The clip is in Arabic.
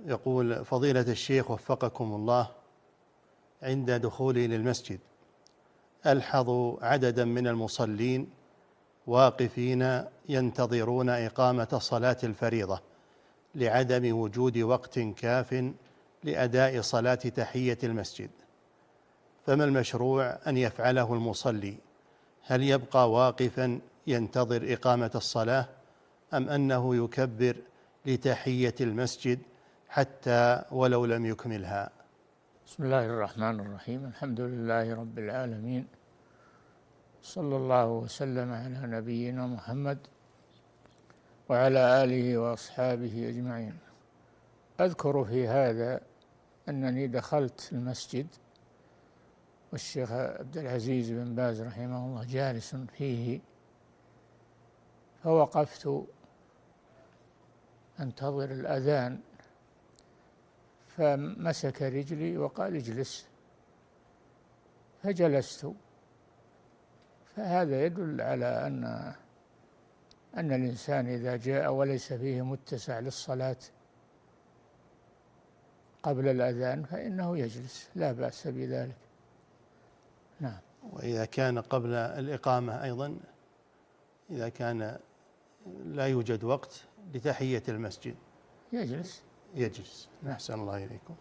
يقول: فضيلة الشيخ وفقكم الله، عند دخولي للمسجد ألحظ عددا من المصلين واقفين ينتظرون إقامة صلاة الفريضة لعدم وجود وقت كاف لأداء صلاة تحية المسجد، فما المشروع أن يفعله المصلي؟ هل يبقى واقفا ينتظر إقامة الصلاة، أم أنه يكبر لتحية المسجد حتى ولو لم يكملها؟ بسم الله الرحمن الرحيم. الحمد لله رب العالمين، صلى الله وسلم على نبينا محمد وعلى آله وأصحابه أجمعين. أذكر في هذا أنني دخلت المسجد والشيخ عبد العزيز بن باز رحمه الله جالس فيه، فوقفت أنتظر الأذان، فمسك رجلي وقال: اجلس، فجلست. فهذا يدل على أن الإنسان إذا جاء وليس فيه متسع للصلاة قبل الأذان فإنه يجلس، لا بأس بذلك. نعم. وإذا كان قبل الإقامة أيضا، إذا كان لا يوجد وقت لتحية المسجد يجلس. أحسن الله إليكم.